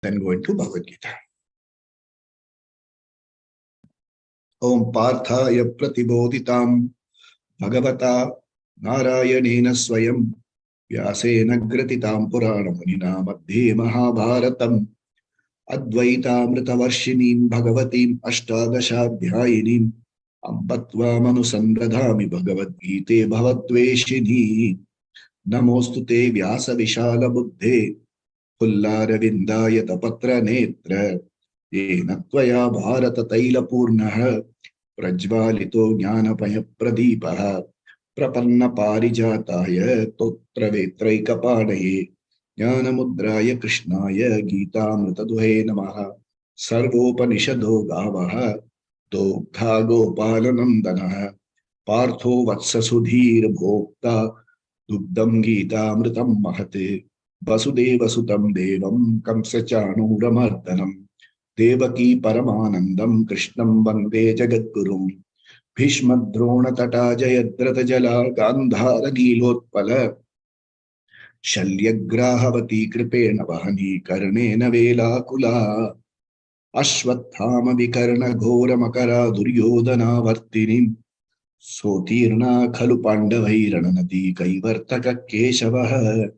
then go into Bhagavad Gita. Om Parthaya Pratibodhitam Bhagavata Narayanena Swayam Vyasena Gratitam Purana Munina Madhye Mahabharatam Advaitamritavarshinim Bhagavatim Ashtadashabhyayinim Ambatva Manusandradhami Bhagavad Gite Bhavatveshini Namostute Vyasa Vishala Buddhe Pullarvindayata Patra Netra Yena Tvaya Bharata Taila Purnaha Prajvalito Jnanapaya Pradipaha Prapanna Parijataya Totra Vetraika Padaye Jnanamudraya Krishnaya Gita Mritaduhe Namaha Sarvopanishado Gavaha Dogdha Gopalanandanaha Partho Vatsasudhir Bhokta Dugdam Gita Mritam Mahate Vasudeva Sutam Devam Kamsachanuramardanam Devaki Paramanandam Krishnam Vande Jagadgurum Bhishma Drona Tata Jayadrata Jala Gandhara Gilotpala Shalyagrahavati Kripena Vahani Karnena Vela Kula Ashwathama Vikarna Ghora Makara Duryodhana Vartinim Sotirna Khalu Pandavai Rananati Kaivartaka Keshavaha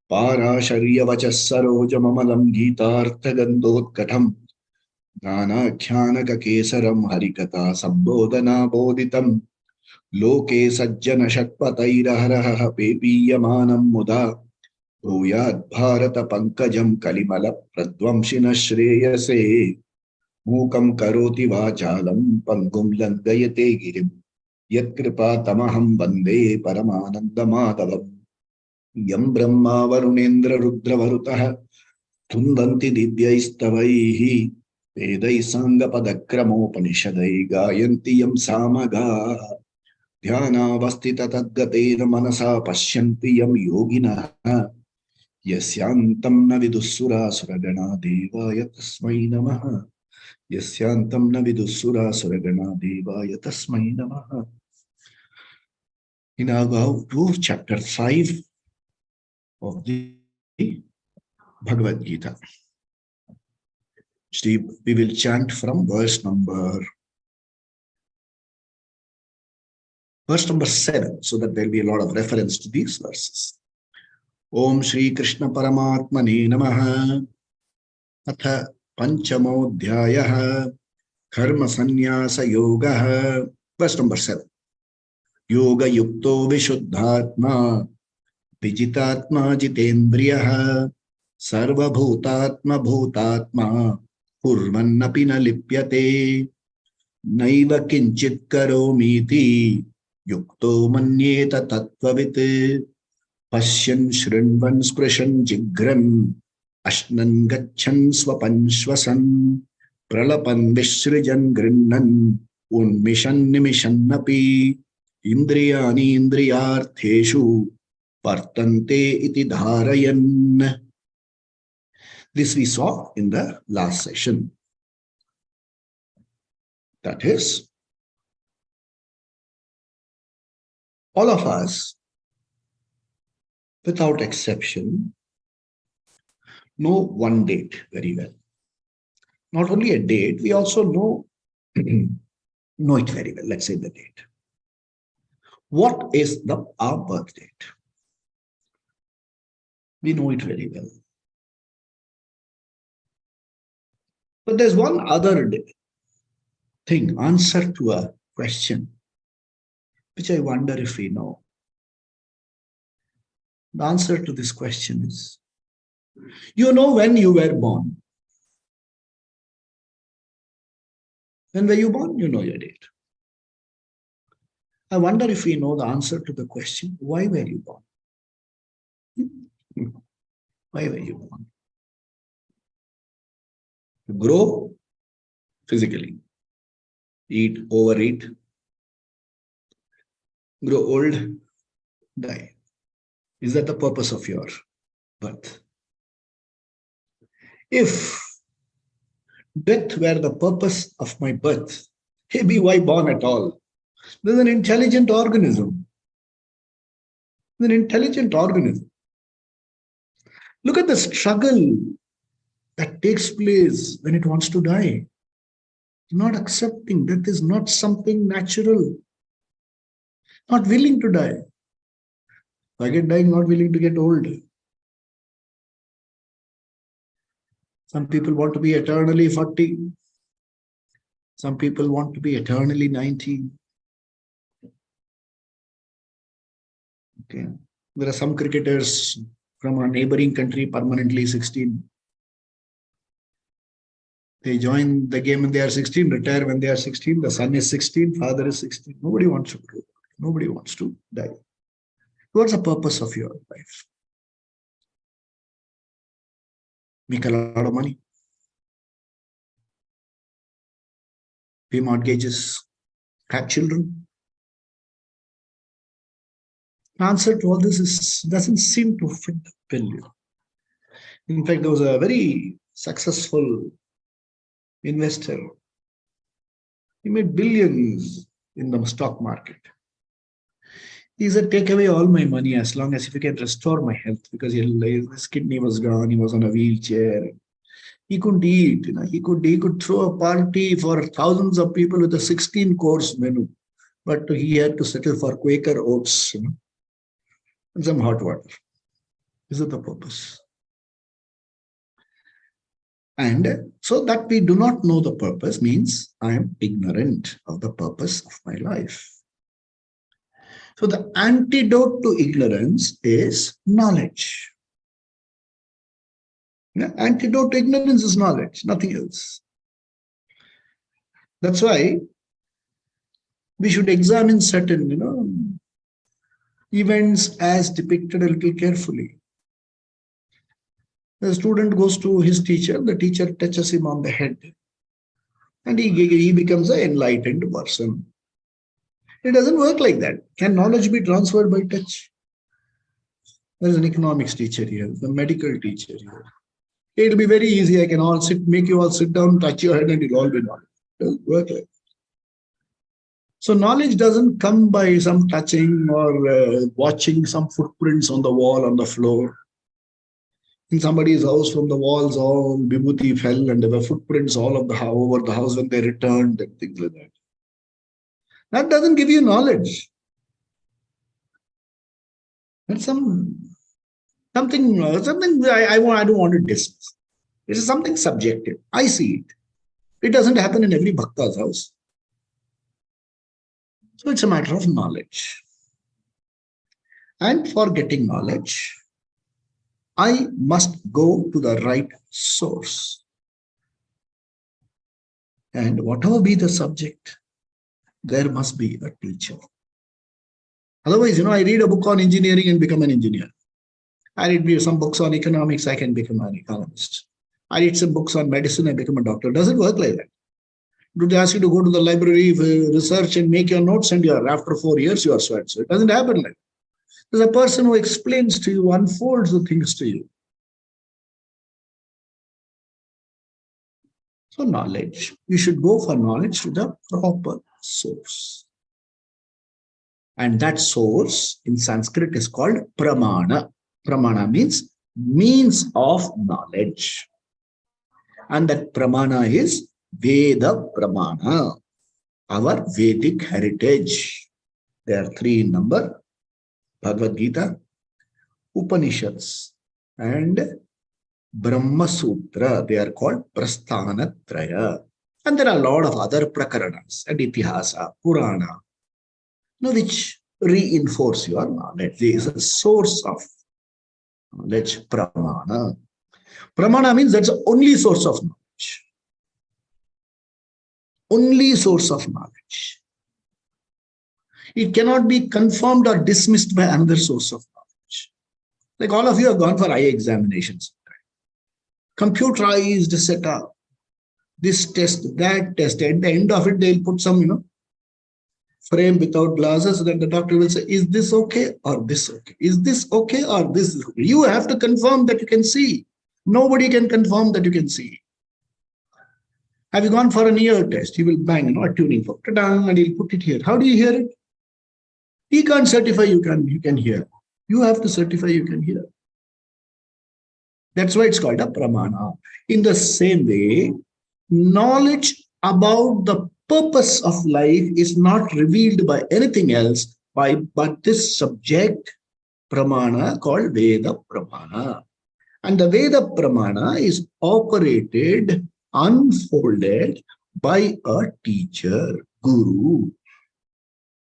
Parasharya Vachasaroja Mamalam Gitartha Gandhotkatham Nana Kyanaka Kesaram Harikata Sambodhana Bodhitam Loke Sajjana Shatpataira Haraha Pepiyamanam Muda Bhuyad Bharata Pankajam Kalimala Pradvamshina Shreyase Mukam Karoti Vachalam Pangum Langayate Girim Yatkripa Tamaham Bande Paramananda Madhavam Yam Brahma Varunendra Rudra Varutaha Tundanti Divyaistavaihi Vedai Sanga Padakramo Panishadai Gayanti Yam Samaga Dhyana Vastita Tadgatena Manasa Pashyanti Yam Yogina Yasyantam Navidusura Suragana Devaya Tasmai Namaha Yasyantam Navidusura Suragana Devaya Tasmai Namaha. We now go to chapter 5 of the Bhagavad Gita. We will chant from verse number 7, so that there will be a lot of reference to these verses. Om Shri Krishna Paramatmane Namaha Atha Panchamodhyayaha Karma Sannyasa Yogaha. Verse number 7. Yoga Yukto Vishuddhatma Vijitatma Jitendriyaha Sarva Bhutatma Bhutatma Purvannapi na lipyate Naiva Kinchit Karomiti Yukto Manyeta Tattvavit Pashyan Shrinvan Sprashan Jigran Ashnan Gachan Swapan Shwasan Pralapan Vishrijan Grinnan Unmishan Nimishan Napi Indriyani Indriyartheshu Partante iti dharayan. This we saw in the last session. That is, all of us, without exception, know one date very well. Not only a date, we also know it very well. Let's say the date. What is our birth date? We know it very well. But there's one other thing, answer to a question, which I wonder if we know. The answer to this question is, you know when you were born. When were you born? You know your date. I wonder if we know the answer to the question, why were you born? Why were you born? To grow physically, eat, overeat, grow old, die. Is that the purpose of your birth? If death were the purpose of my birth, maybe why born at all? There's an intelligent organism. An intelligent organism. Look at the struggle that takes place when it wants to die. Not accepting that is not something natural, not willing to die. Forget dying, not willing to get old. Some people want to be eternally 40. Some people want to be eternally 90. Okay. There are some cricketers from a neighboring country permanently 16. They join the game when they are 16, retire when they are 16. The son is 16, father is 16. Nobody wants to do. Nobody wants to die. What's the purpose of your life? Make a lot of money. Pay mortgages. Have children. The answer to all this doesn't seem to fit the bill. In fact, there was a very successful investor. He made billions in the stock market. He said, take away all my money as long as if you can restore my health, because his kidney was gone. He was on a wheelchair. He couldn't eat. He could throw a party for thousands of people with a 16-course menu, but he had to settle for Quaker oats, and some hot water. Is it the purpose? And so that we do not know the purpose means I am ignorant of the purpose of my life. So the antidote to ignorance is knowledge. The antidote to ignorance is knowledge, nothing else. That's why we should examine certain, events as depicted a little carefully. The student goes to his teacher, the teacher touches him on the head, and he becomes an enlightened person. It doesn't work like that. Can knowledge be transferred by touch? There is an economics teacher here, the medical teacher here. It will be very easy. I can make you all sit down, touch your head, and it will all be knowledge. It doesn't work like that. So knowledge doesn't come by some touching or watching some footprints on the wall, on the floor. In somebody's house, from the walls, all vibhuti fell, and there were footprints all over the house when they returned, and things like that. That doesn't give you knowledge. That's something I don't want to discuss. It is something subjective. I see it. It doesn't happen in every bhakta's house. So it's a matter of knowledge. And for getting knowledge, I must go to the right source. And whatever be the subject, there must be a teacher. Otherwise, I read a book on engineering and become an engineer. I read some books on economics, I can become an economist. I read some books on medicine, I become a doctor. Does it work like that? Do they ask you to go to the library, research and make your notes, and after 4 years you are sweat? So it doesn't happen like that. There's a person who explains to you, unfolds the things to you. So knowledge, you should go for knowledge to the proper source. And that source in Sanskrit is called pramana. Pramana means of knowledge. And that pramana is Veda Pramana, our Vedic heritage. There are 3 in number: Bhagavad Gita, Upanishads, and Brahma Sutra. They are called Prasthanatraya. And there are a lot of other prakaranas and Itihasa, Purana, which reinforce your knowledge. There is a source of knowledge, Pramana. Pramana means that's the only source of knowledge. Only source of knowledge. It cannot be confirmed or dismissed by another source of knowledge. Like all of you have gone for eye examinations. Computerized setup. This test, that test. At the end of it, they'll put some, frame without glasses. So that the doctor will say, is this okay or this okay? Is this okay or this is okay? You have to confirm that you can see. Nobody can confirm that you can see. Have you gone for an ear test? He will bang, a tuning fork, and he'll put it here. How do you hear it? He can't certify you can hear. You have to certify you can hear. That's why it's called a pramana. In the same way, knowledge about the purpose of life is not revealed by anything else but this subject pramana called Veda Pramana. And the Veda Pramana is operated, unfolded by a teacher, Guru.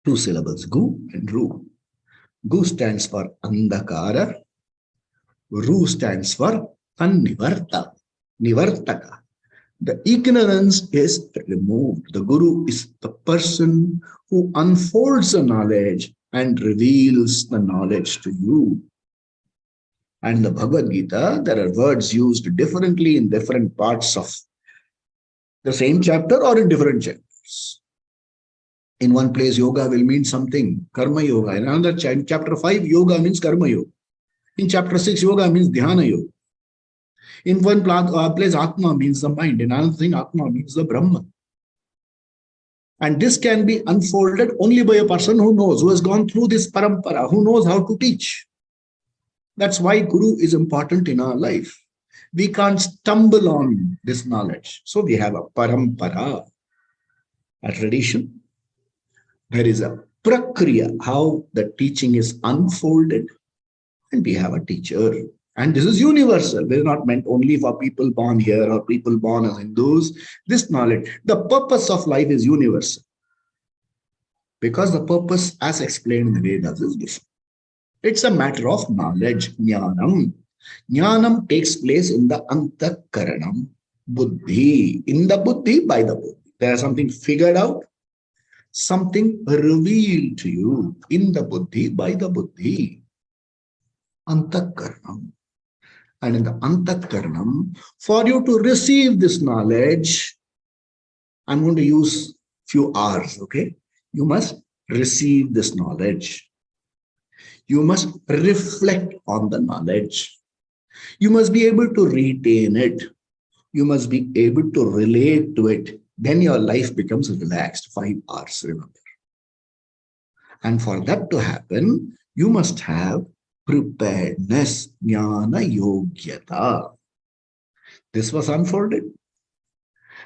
Two syllables, Gu and Ru. Gu stands for Andakara. Ru stands for Annivarta, Nivartaka. The ignorance is removed. The Guru is the person who unfolds the knowledge and reveals the knowledge to you. And in the Bhagavad Gita, there are words used differently in different parts of the same chapter or in different chapters. In one place, yoga will mean something, karma yoga. In another chapter 5, yoga means karma yoga. In chapter 6, yoga means dhyana yoga. In one place, Atma means the mind. In another thing, Atma means the Brahma. And this can be unfolded only by a person who knows, who has gone through this parampara, who knows how to teach. That's why Guru is important in our life. We can't stumble on this knowledge. So we have a parampara, a tradition. There is a prakriya, how the teaching is unfolded. And we have a teacher. And this is universal. This is not meant only for people born here or people born as Hindus. This knowledge, the purpose of life is universal. Because the purpose, as explained in the Vedas, is different. It's a matter of knowledge, jnanam. Jnanam takes place in the antakaranam, buddhi. In the buddhi, by the buddhi. There is something figured out, something revealed to you in the buddhi, by the buddhi. Antakaranam. And in the antakaranam, for you to receive this knowledge, I'm going to use few R's, okay? You must receive this knowledge. You must reflect on the knowledge. You must be able to retain it. You must be able to relate to it. Then your life becomes relaxed. 5 R's, remember. And for that to happen, you must have preparedness, jnana yogyata. This was unfolded.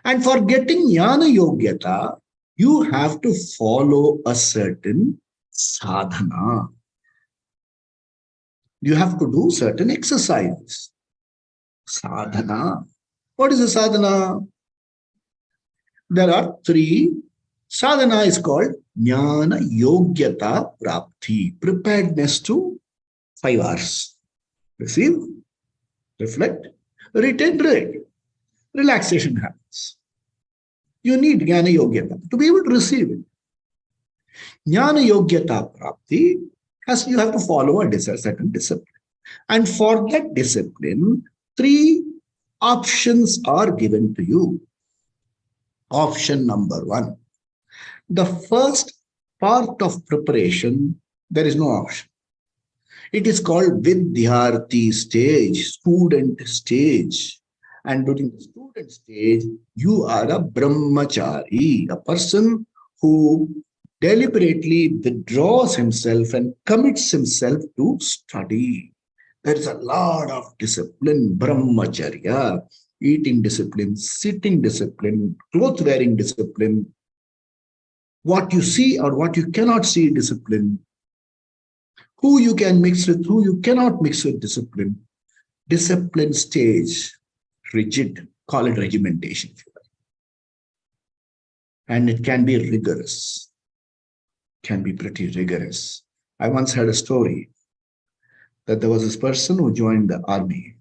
And for getting jnana yogyata, you have to follow a certain sadhana. You have to do certain exercises. Sadhana. What is a sadhana? There are 3. Sadhana is called jnana yogyata prapti. Preparedness to 5 R's. Receive, reflect, retain, relate. Relaxation happens. You need jnana yogyata to be able to receive it. Jnana yogyata prapti, as you have to follow a certain discipline. And for that discipline, 3 options are given to you. Option number 1. The first part of preparation, there is no option. It is called Vidyarthi stage, student stage. And during the student stage, you are a brahmachari, a person who deliberately withdraws himself and commits himself to study. There is a lot of discipline, brahmacharya, eating discipline, sitting discipline, clothes wearing discipline, what you see or what you cannot see discipline, who you can mix with, who you cannot mix with discipline. Discipline stage, rigid, call it regimentation. And it can be rigorous, can be pretty rigorous. I once heard a story that there was this person who joined the army.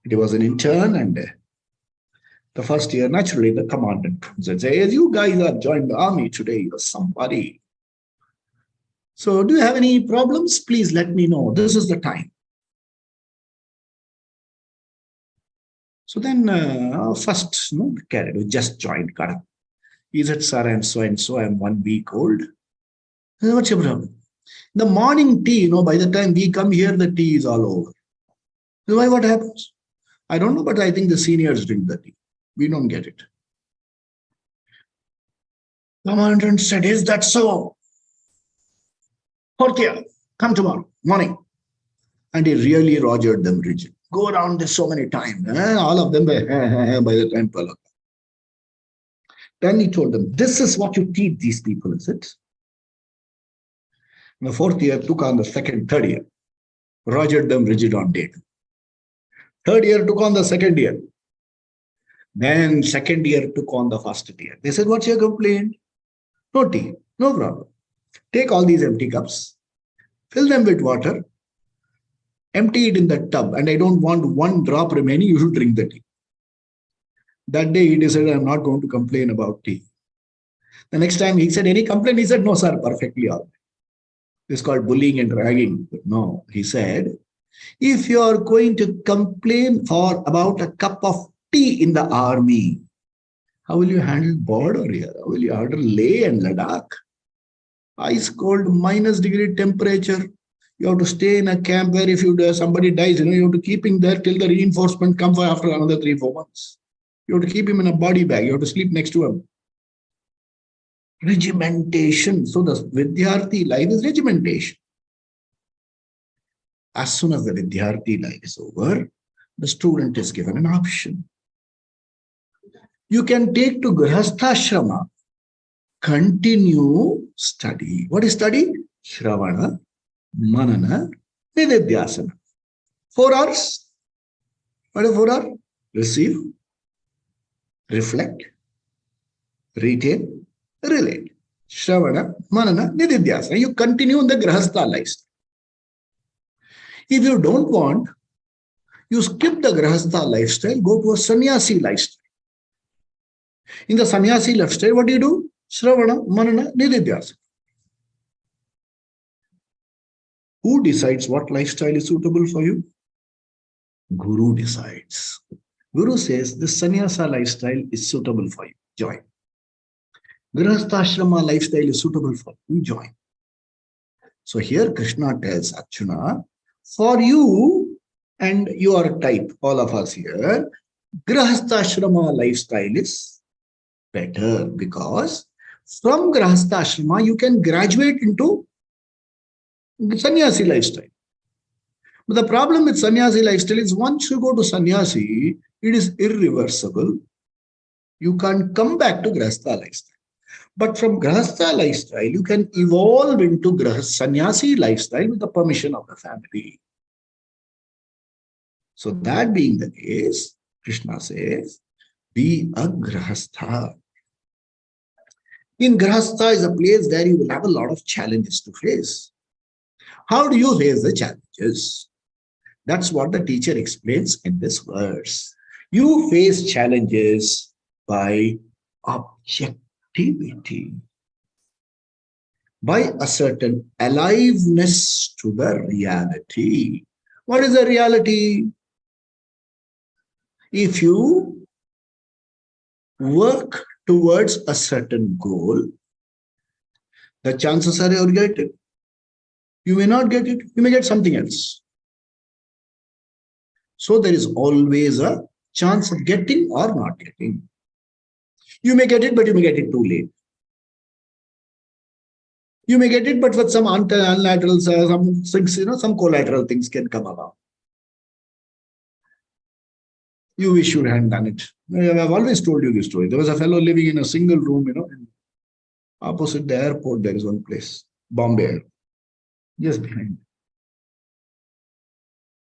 He was an intern, and the first year, naturally, the commandant comes and says, you guys have joined the army today, you're somebody. So do you have any problems? Please let me know. This is the time. So then first, the cadet who just joined, got up. He said, sir, I'm so, I'm 1 week old. Said, what's your problem? The morning tea, by the time we come here, the tea is all over. So why, what happens? I don't know, but I think the seniors drink the tea. We don't get it. Commandant said, is that so? Hortia, come tomorrow morning. And he really rogered them rigid. Go around this so many times. All of them by the time 12 o'clock. Then he told them, this is what you teach these people, is it? In the fourth year, took on the second, third year. Rogered them rigid on day two. Third year took on the second year. Then second year took on the first year. They said, what's your complaint? No tea, no problem. Take all these empty cups, fill them with water, empty it in the tub, and I don't want one drop remaining. You should drink the tea. That day he decided, I'm not going to complain about tea. The next time he said, any complaint? He said, no, sir, perfectly all right. This is called bullying and ragging. But no, he said, if you are going to complain about a cup of tea in the army, how will you handle border here? How will you handle Leh and Ladakh? Ice cold, -degree temperature. You have to stay in a camp where if somebody dies, you have to keep him there till the reinforcement comes after another 3-4 months. You have to keep him in a body bag. You have to sleep next to him. Regimentation. So the Vidyarthi life is regimentation. As soon as the Vidyarthi life is over, the student is given an option. You can take to Grihastha continue study. What is study? Shravana, Manana, Nididhyasana. 4 hours. What is 4 hours? Receive, reflect, retain, relate. Shravana, Manana, Nididhyasana. You continue in the Grihastha lifestyle. If you don't want, you skip the Grihastha lifestyle, go to a sannyasi lifestyle. In the sannyasi lifestyle, what do you do? Shravana, Manana, Nididhyasana. Who decides what lifestyle is suitable for you? Guru decides. Guru says this sannyasa lifestyle is suitable for you. Join. Grihastha lifestyle is suitable for you. Join. So here Krishna tells Arjuna, for you, and you are a type, all of us here, Grihastha lifestyle is better because from Grihastha you can graduate into sannyasi lifestyle. But the problem with sannyasi lifestyle is once you go to sannyasi, it is irreversible. You can't come back to Grihastha lifestyle. But from Grihastha lifestyle, you can evolve into sannyasi lifestyle with the permission of the family. So that being the case, Krishna says, be a Grihastha. In Grihastha is a place where you will have a lot of challenges to face. How do you face the challenges? That's what the teacher explains in this verse. You face challenges by objectivity, by a certain aliveness to the reality. What is the reality? If you work towards a certain goal, the chances are you'll get it. You may not get it. You may get something else. So there is always a chance of getting or not getting. You may get it, but you may get it too late. You may get it, but with some unilateral, some things, some collateral things can come along. You wish you hadn't done it. I've always told you this story. There was a fellow living in a single room, opposite the airport. There is one place, Bombay, just behind.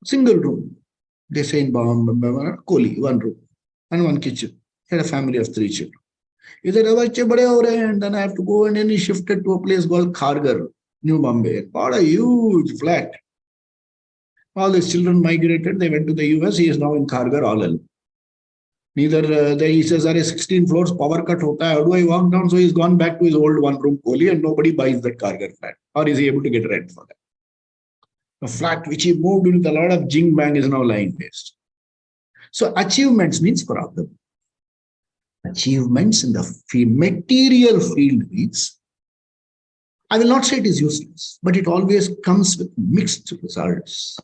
Single room. They say in Bombay, Koli, one room and one kitchen. He had a family of 3 children. He said, and then I have to go, and then he shifted to a place called Kharghar, New Bombay. Bought a huge flat. All his children migrated. They went to the US. He is now in Kharghar all alone. Neither, he says, there is 16 floors, power cut hota hai. How do I walk down? So he's gone back to his old one-room Koli, and nobody buys that Kharghar flat. Or is he able to get rent for that? The flat which he moved with a lot of jing bang is now lying waste. So achievements means problem. Achievements in the material field means, I will not say it is useless, but it always comes with mixed results.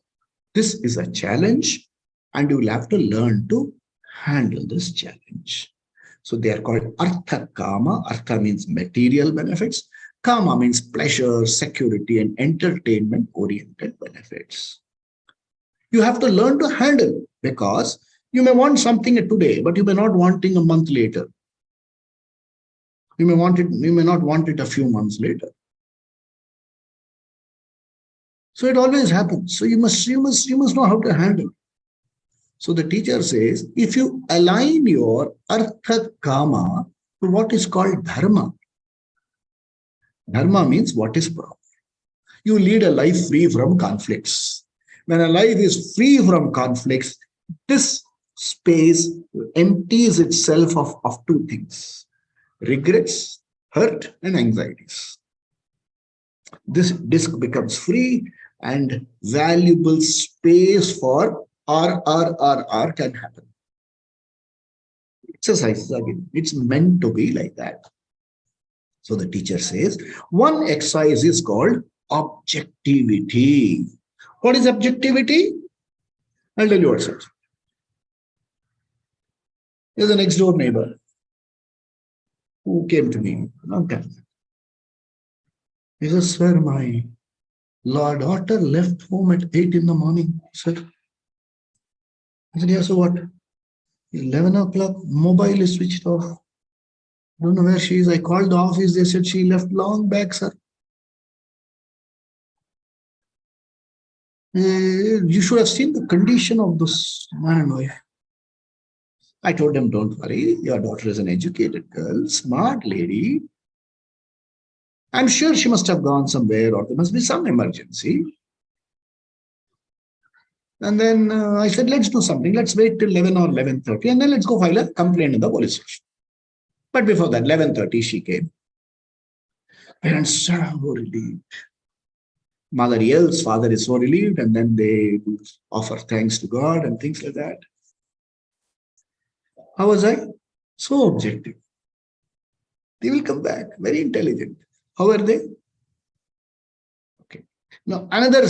This is a challenge, and you will have to learn to handle this challenge. So they are called Artha Kama. Artha means material benefits. Kama means pleasure, security, and entertainment-oriented benefits. You have to learn to handle, because you may want something today, but you may not want it a month later. You may not want it a few months later. So it always happens. So you must know how to handle. So the teacher says, if you align your artha kama to what is called dharma, dharma means what is proper. You lead a life free from conflicts. When a life is free from conflicts, this space empties itself of two things: regrets, hurt, and anxieties. This disk becomes free, and valuable space for R can happen. Exercises again. It's meant to be like that. So the teacher says, one exercise is called objectivity. What is objectivity? I'll tell you what's it. There's a next door neighbor who came to me a long time. He says, sir, my daughter left home at 8 in the morning, sir. I said, yeah, so what? 11 o'clock, mobile is switched off. I don't know where she is. I called the office. They said she left long back, sir. You should have seen the condition of this man and wife. I told them, don't worry. Your daughter is an educated girl, smart lady. I'm sure she must have gone somewhere, or there must be some emergency. And then I said, let's do something. Let's wait till 11 or 11:30, and then let's go file a complaint in the police station. But before that, 11:30, she came. Parents are so relieved. Mother yells, father is so relieved, and then they offer thanks to God and things like that. How was I? So objective. They will come back, very intelligent. How are they? Okay. Now, another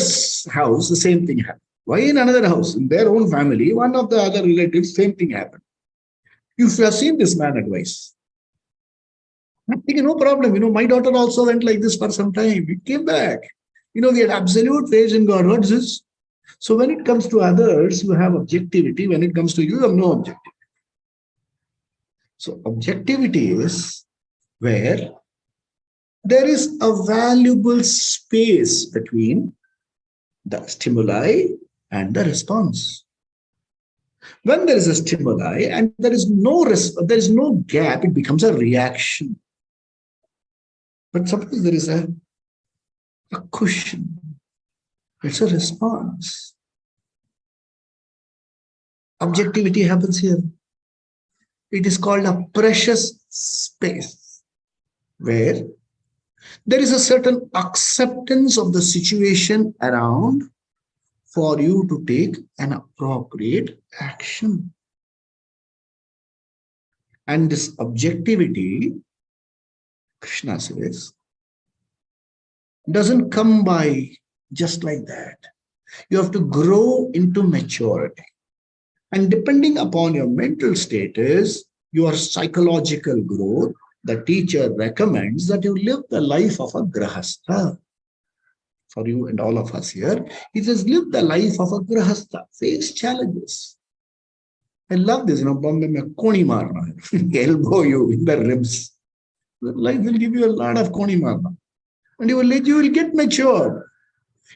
house, the same thing happened. Why in another house? In their own family, one of the other relatives, same thing happened. You have seen this man advice. I'm thinking, no problem. My daughter also went like this for some time. It came back. We had absolute faith in God. What's this? So when it comes to others, you have objectivity. When it comes to you, you have no objectivity. So objectivity is where there is a valuable space between the stimuli and the response. When there is a stimuli and there is no gap, it becomes a reaction. But suppose there is a cushion, it's a response. Objectivity happens here. It is called a precious space, where there is a certain acceptance of the situation around for you to take an appropriate action. And this objectivity, Krishna says, doesn't come by just like that. You have to grow into maturity. And depending upon your mental status, your psychological growth, the teacher recommends that you live the life of a grahastha. For you and all of us here, he says, live the life of a grahastha. Face challenges. I love this, Bombay mein koni marna, elbow you in the ribs. Life will give you a lot of koni marna. And you will get matured.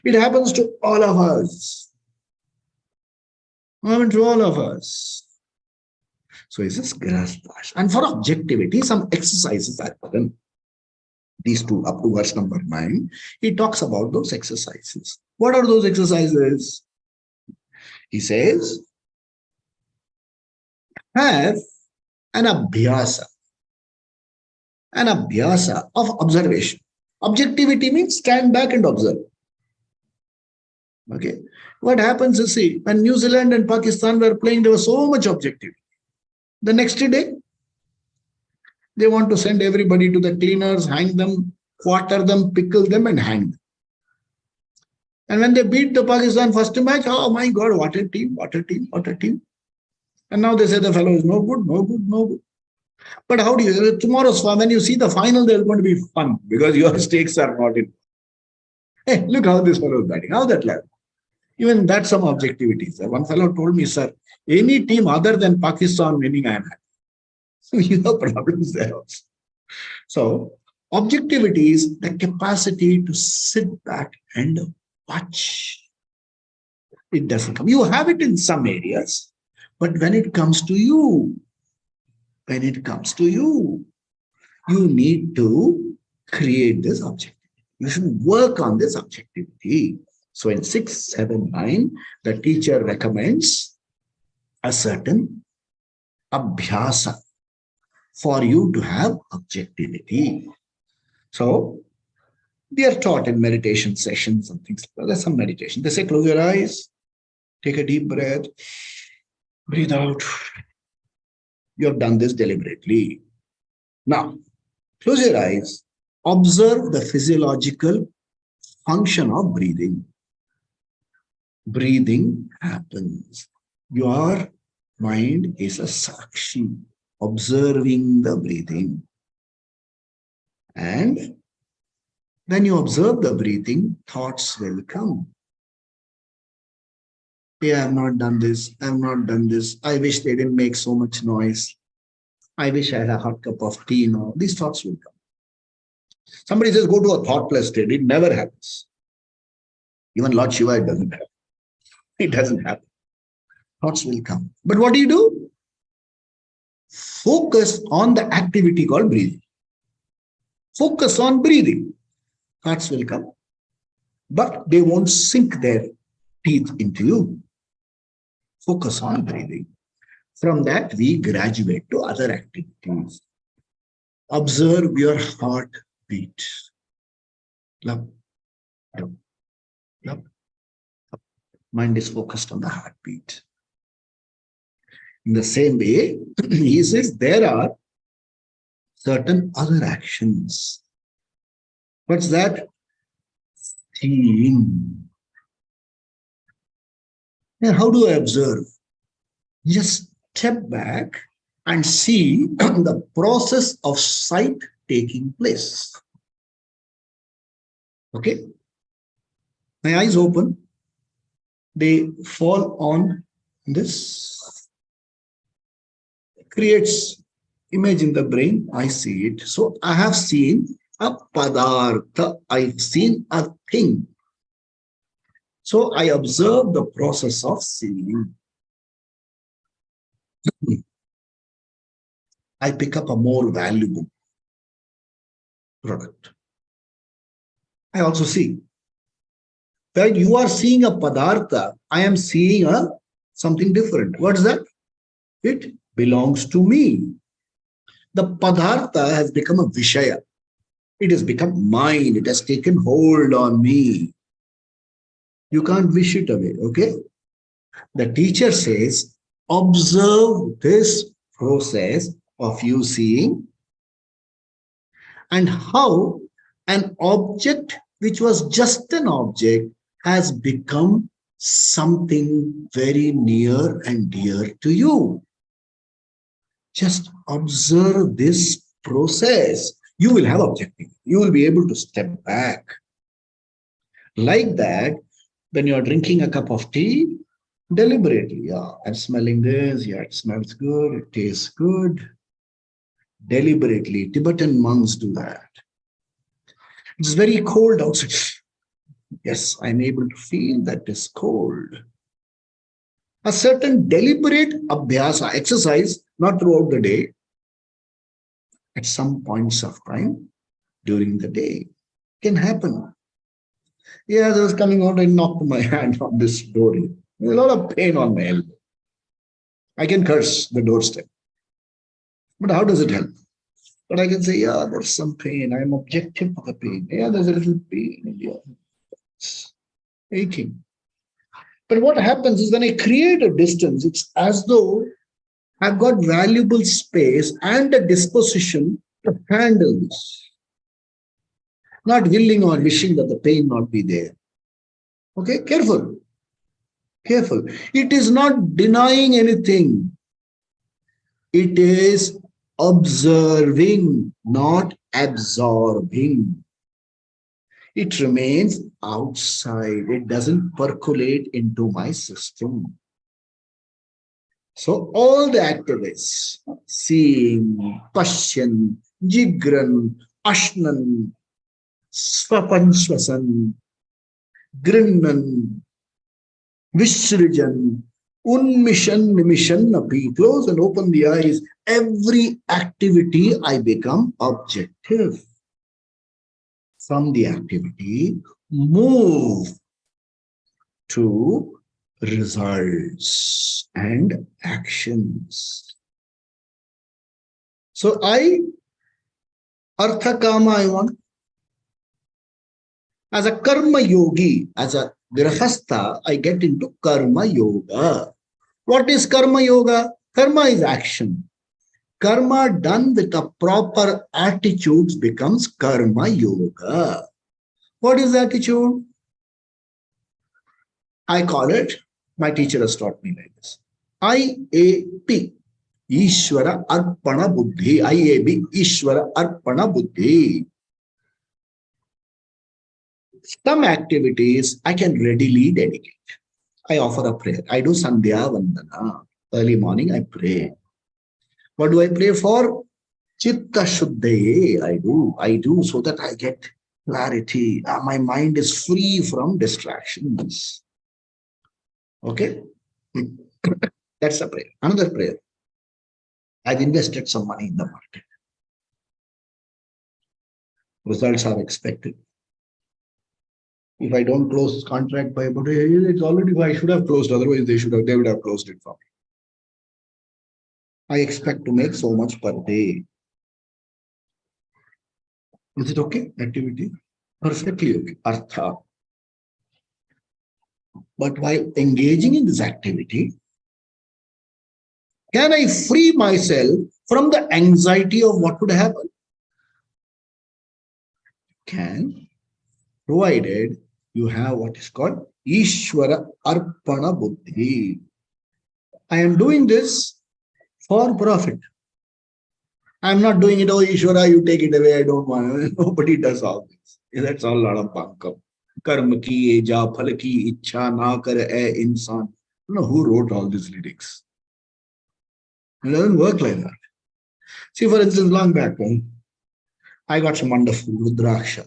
It happens to all of us. Happens to all of us. So he says, grahastha. And for objectivity, some exercises are given. These two, up to verse number 9, he talks about those exercises. What are those exercises? He says, have an abhyasa of observation. Objectivity means stand back and observe. Okay. What happens is, see, when New Zealand and Pakistan were playing, there was so much objectivity. The next day, they want to send everybody to the cleaners, hang them, quarter them, pickle them, and hang them. And when they beat the Pakistan first match, oh my God, what a team, what a team, what a team. And now they say the fellow is no good, no good, no good. But how do you, tomorrow's when you see the final, there's going to be fun because your stakes are not in. Hey, look how this fellow is batting, how that level. Even that's some objectivity, sir. One fellow told me, sir, any team other than Pakistan winning, I am happy. So you have problems there also. So objectivity is the capacity to sit back and watch. It doesn't come. You have it in some areas, but when it comes to you, when it comes to you need to create this objectivity. You should work on this objectivity. So in 679, the teacher recommends a certain abhyasa for you to have objectivity. So they are taught in meditation sessions and things like that. There's some meditation. They say, close your eyes, take a deep breath, breathe out. You have done this deliberately. Now, close your eyes, observe the physiological function of breathing. Breathing happens. Your mind is a sakshi, observing the breathing. And when you observe the breathing, thoughts will come. Hey, I have not done this. I have not done this. I wish they didn't make so much noise. I wish I had a hot cup of tea now. These thoughts will come. Somebody says, go to a thoughtless state. It never happens. Even Lord Shiva, it doesn't happen. It doesn't happen. Thoughts will come. But what do? Focus on the activity called breathing. Focus on breathing. Thoughts will come. But they won't sink their teeth into you. Focus on breathing. From that, we graduate to other activities. Observe your heartbeat. Love, love, love. Mind is focused on the heartbeat. In the same way, he says there are certain other actions. What's that? Seeing. And how do I observe? Just step back and see the process of sight taking place. Okay? My eyes open. They fall on this. Creates image in the brain. I see it. So I have seen a padartha. I've seen a thing. So I observe the process of seeing. I pick up a more valuable product. I also see. When you are seeing a padartha, I am seeing something different. What's that? It belongs to me. The padartha has become a vishaya. It has become mine. It has taken hold on me. You can't wish it away, okay? The teacher says, observe this process of you seeing and how an object which was just an object has become something very near and dear to you. Just observe this process. You will have objective. You will be able to step back. Like that, when you are drinking a cup of tea, deliberately, yeah, I'm smelling this, yeah, it smells good, it tastes good. Deliberately, Tibetan monks do that. It's very cold outside. Yes, I'm able to feel that it's cold. A certain deliberate abhyasa, exercise, not throughout the day, at some points of time during the day, can happen. Yeah, I was coming out and knocked my hand on this door. There's a lot of pain on my elbow. I can curse the doorstep. But how does it help? But I can say, yeah, there's some pain. I'm objective for the pain. Yeah, there's a little pain in your aching. But what happens is when I create a distance, it's as though I've got valuable space and a disposition to handle this. Not willing or wishing that the pain not be there. Okay, careful. Careful. It is not denying anything. It is observing, not absorbing. It remains outside. It doesn't percolate into my system. So all the activists, seeing, Pashyan, Jigran, Ashnan, Swapanshwasan, Grinnan, Vishrijan, Unmishan, Nimishan, Api. Close and open the eyes. Every activity I become objective. From the activity, move to results and actions. So Artha Kama I want. As a karma yogi, as a grihastha, I get into karma yoga. What is karma yoga? Karma is action. Karma done with a proper attitudes becomes karma yoga. What is attitude? I call it, my teacher has taught me like this. IAP. Ishvara Arpana Buddhi. IAB. Ishvara Arpana Buddhi. Some activities I can readily dedicate. I offer a prayer. I do Sandhya Vandana. Early morning I pray. What do I pray for? Chitta Shuddhaye. I do so that I get clarity. My mind is free from distractions. Okay? That's a prayer. Another prayer. I've invested some money in the market. Results are expected. If I don't close contract by about it's already I should have closed, otherwise they would have closed it for me. I expect to make so much per day. Is it okay? Activity? Perfectly okay. Artha. But while engaging in this activity, can I free myself from the anxiety of what would happen? Can, provided you have what is called Ishvara Arpana Buddhi. I am doing this for profit. I am not doing it, oh Ishvara, you take it away, I don't want it. Nobody does all this. That's all a lot of bunkam. Karma ki eja phal ki ichha na kar e insan. You know who wrote all these lyrics? It doesn't work like that. See, for instance, long back, I got some wonderful Rudraksha,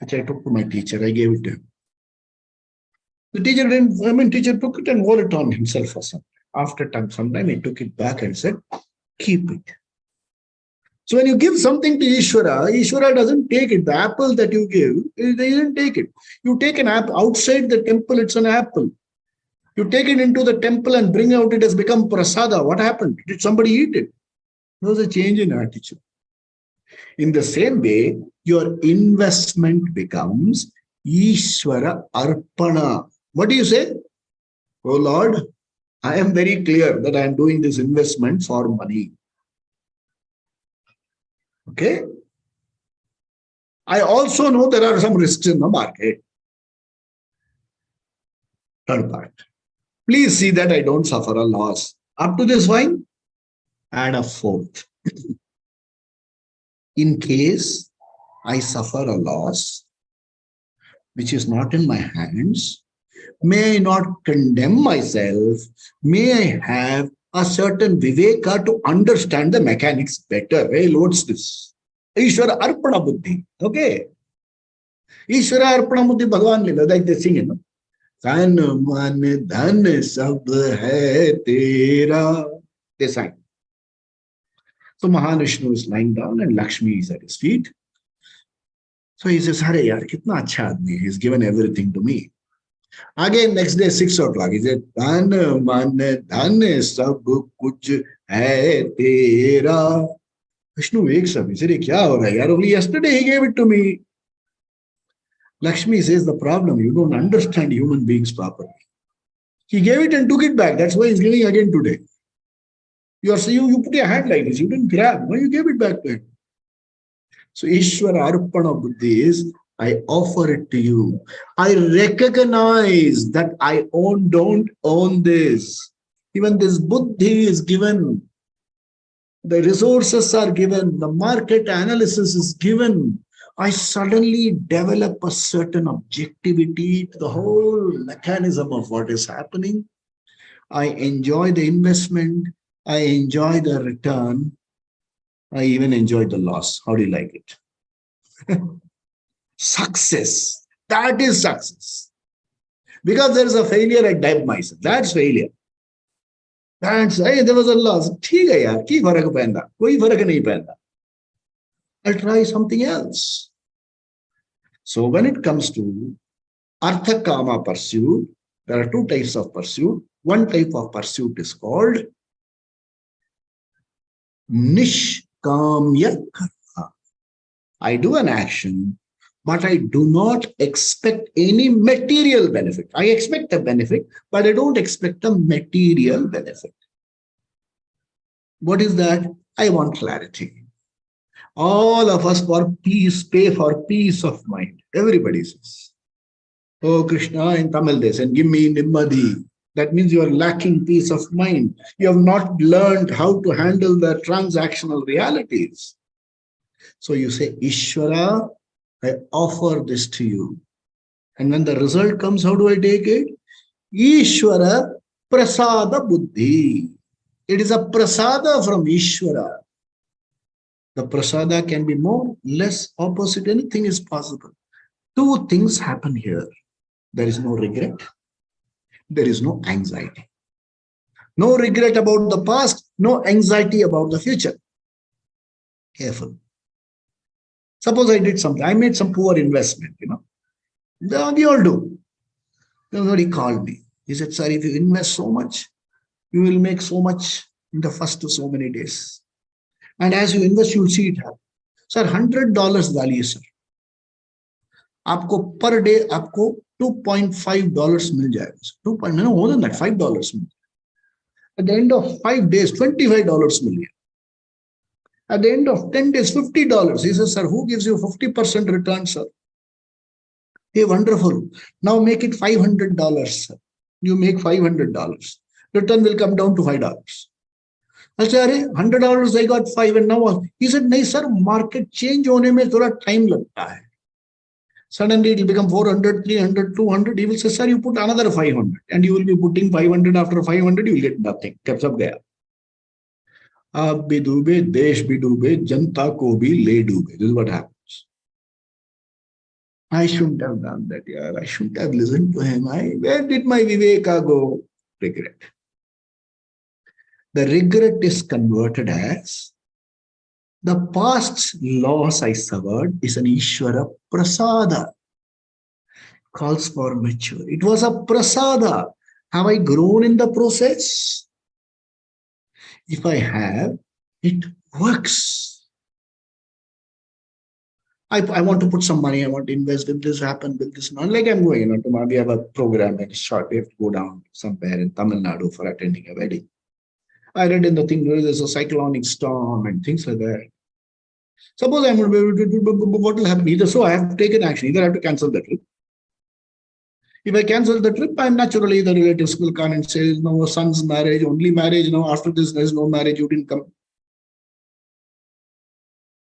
which I took to my teacher. I gave it to him. The teacher didn't, teacher took it and wore it on himself for some time. After some time, he took it back and said, keep it. So when you give something to Ishvara, Ishvara doesn't take it. The apple that you give, he doesn't take it. You take an apple outside the temple, it's an apple. You take it into the temple and bring out, it has become prasada. What happened? Did somebody eat it? There was a change in attitude. In the same way, your investment becomes Ishvara Arpana. What do you say? Oh Lord, I am very clear that I am doing this investment for money. Okay? I also know there are some risks in the market. Third part. Please see that I don't suffer a loss. Up to this point, add a fourth. In case I suffer a loss, which is not in my hands, may I not condemn myself, may I have a certain viveka to understand the mechanics better. Hey, what's this? Ishvara Arpana Buddhi. Okay. Ishvara Arpana Buddhi Bhagavan Lila, like they sing, you know. Tan man dhan sab hai tera. They sang. So Mahavishnu is lying down and Lakshmi is at his feet. So he says, Hare yaar, kitna acha aadmi. He's given everything to me. Again, next day, 6 o'clock, he said, Tan man dhan sab kuch hai tera. Vishnu wakes up. He said, kya ho raha hai yaar? Only yesterday he gave it to me. Lakshmi says, the problem, you don't understand human beings properly. He gave it and took it back. That's why he's giving again today. You put your hand like this. You didn't grab. No, you gave it back to him. So Ishvara Arpana Buddhi is, I offer it to you. I recognize that I don't own this. Even this Buddhi is given. The resources are given. The market analysis is given. I suddenly develop a certain objectivity to the whole mechanism of what is happening. I enjoy the investment. I enjoy the return. I even enjoy the loss. How do you like it? Success. That is success. Because there is a failure, I dab myself. That's failure. That's, hey, there was a loss. ठीक है यार, की फर्क पैंदा? कोई फर्क नहीं पैंदा. I'll try something else. So when it comes to Artha Kama pursuit, there are two types of pursuit. One type of pursuit is called Nishkamya Karma. I do an action, but I do not expect any material benefit. I expect a benefit, but I don't expect a material benefit. What is that? I want clarity. All of us for peace, pay for peace of mind. Everybody says, oh Krishna, in Tamil they say, give me nimmadi. That means you are lacking peace of mind. You have not learned how to handle the transactional realities. So you say, Ishvara, I offer this to you. And when the result comes, how do I take it? Ishvara prasada buddhi. It is a prasada from Ishvara. The prasada can be more, less, opposite, anything is possible. Two things happen here. There is no regret. There is no anxiety. No regret about the past, no anxiety about the future. Careful. Suppose I did something, I made some poor investment, We all do. Somebody called me. He said, sir, if you invest so much, you will make so much in the first so many days. And as you invest, you will see it happen. Sir, $100 value, sir. आपको per day आपको $2.5 मिल जाएगा. 2 point, no more than that, $5 मिल जाएगा. At the end of 5 days, $25 मिल गया. At the end of 10 days, $50. He says, sir, who gives you 50% return, sir? Hey, wonderful. Now make it $500, sir. You make $500. Return will come down to $5. I said, $100 I got 5 and now he said, no, sir, market change होने में थोड़ा time लगता है. Suddenly it will become 400, 300, 200. He will say, sir, you put another 500 and you will be putting 500 after 500, you will get nothing. Kept up there. आप भी डूबे, देश भी डूबे, जनता को भी ले डूबे. This is what happens. I shouldn't have done that, yaar. I shouldn't have listened to him. Where did my Viveka go? Regret. The regret is converted as the past loss I suffered is an Ishvara prasada. Calls for mature. It was a prasada. Have I grown in the process? If I have, it works. I want to put some money, I want to invest, will this happen, will this not? Like I'm going, tomorrow we have a program and it's short, we have to go down somewhere in Tamil Nadu for attending a wedding. I read in the thing, there's a cyclonic storm and things like that. Suppose I'm going to be able to do, what will happen? Either so I have to take an action, either I have to cancel the trip. If I cancel the trip, I'm naturally, the relatives will come and say, no, son's marriage, only marriage, after this, there's no marriage, you didn't come.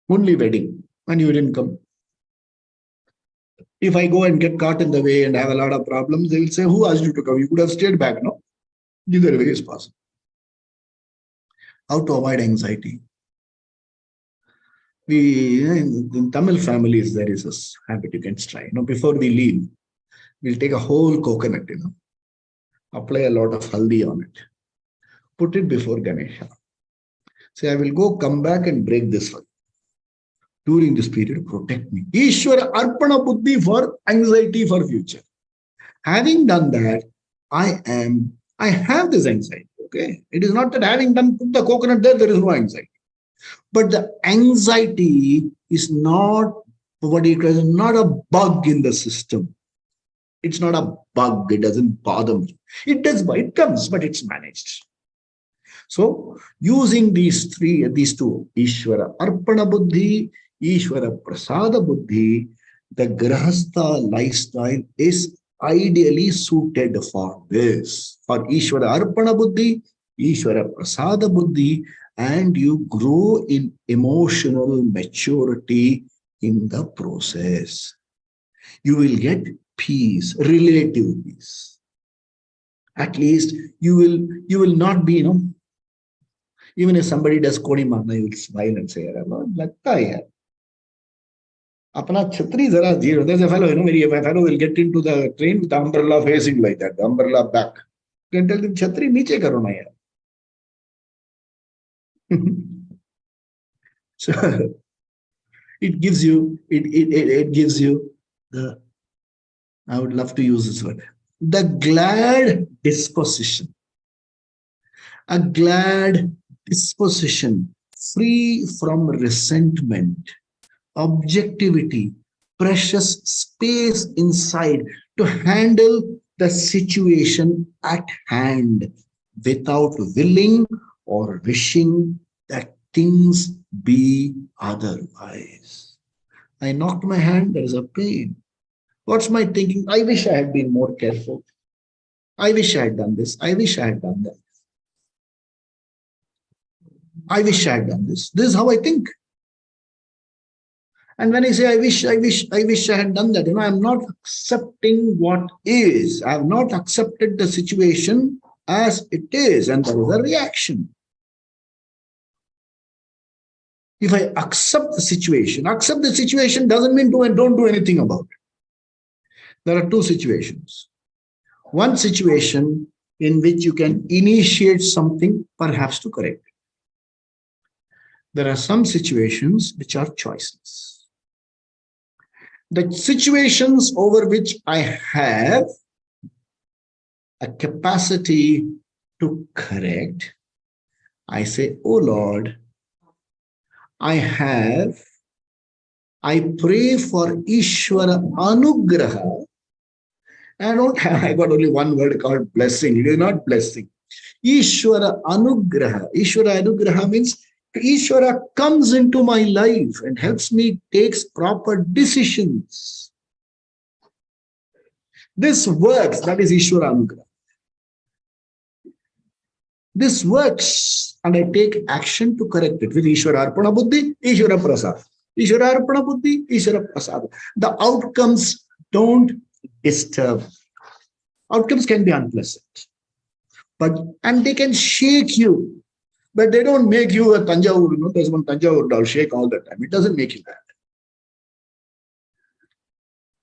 Only wedding, and you didn't come. If I go and get caught in the way and have a lot of problems, they will say, who asked you to come? You could have stayed back, no? Either way is possible. How to avoid anxiety? In Tamil families, there is this habit you can try. Before we leave, we'll take a whole coconut, apply a lot of haldi on it, put it before Ganesha. Say, I will go, come back and break this one. During this period, protect me. Ishvara arpana buddhi for anxiety for future. Having done that, I have this anxiety. Okay. It is not that having done put the coconut there is no anxiety. But the anxiety is not not a bug in the system. It's not a bug. It doesn't bother me. It does, it comes, but it's managed. So using these two, Ishvara Arpana Buddhi, Ishvara Prasada Buddhi, the Grahastha lifestyle is ideally suited for this. For Ishvara Arpana Buddhi, Ishvara Prasada Buddhi, and you grow in emotional maturity in the process. You will get peace, relative peace. At least you will not be, even if somebody does Kodi Magna, you will smile and say, Lagta hai. Apna chhatri zara zero. There's a fellow, a fellow will get into the train with the umbrella facing like that, the umbrella back. You can tell him, chhatri niche karo na yaar. So it gives you, it gives you the, I would love to use this word, the glad disposition. A glad disposition, free from resentment, objectivity, precious space inside to handle the situation at hand without willing or wishing that things be otherwise. I knocked my hand, there is a pain. What's my thinking? I wish I had been more careful. I wish I had done this. I wish I had done that. I wish I had done this. This is how I think. And when I say I wish I had done that, I'm not accepting what is. I have not accepted the situation as it is, and there is a reaction. If I accept the situation doesn't mean don't do anything about it. There are two situations. One situation in which you can initiate something, perhaps to correct it. There are some situations which are choiceless. The situations over which I have a capacity to correct, I say, oh Lord, I pray for Ishvara Anugraha. I got only one word called blessing. It is not blessing. Ishvara Anugraha. Ishvara Anugraha means Ishvara comes into my life and helps me take proper decisions. This works. That is Ishvara Anugraha. This works, and I take action to correct it with Ishvara Arpana Buddhi, Ishvara Prasad. Ishvara Arpana Buddhi, Ishvara Prasad. The outcomes don't disturb. Outcomes can be unpleasant, and they can shake you. But they don't make you a Tanjavur, there's one Tanjavur doll, shake all the time. It doesn't make you that.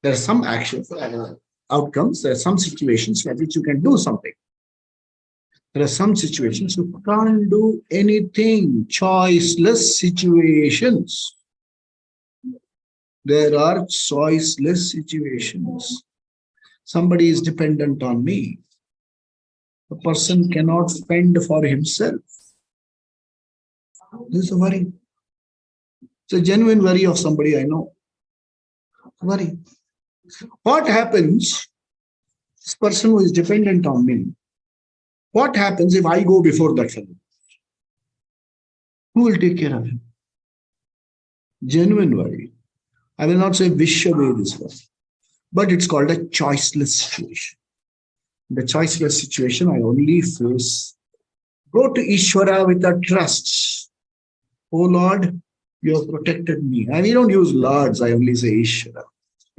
There are some actions, outcomes, there are some situations for which you can do something. There are some situations you can't do anything, choiceless situations. There are choiceless situations. Somebody is dependent on me. The person cannot fend for himself. This is a worry. It's a genuine worry of somebody I know. Worry. What happens, this person who is dependent on me, what happens if I go before that fellow? Who will take care of him? Genuine worry. I will not say wish away this one, but it's called a choiceless situation. The choiceless situation I only face. Go to Ishvara with a trust. Oh Lord, you have protected me. And we don't use Lords, I only say Ishvara.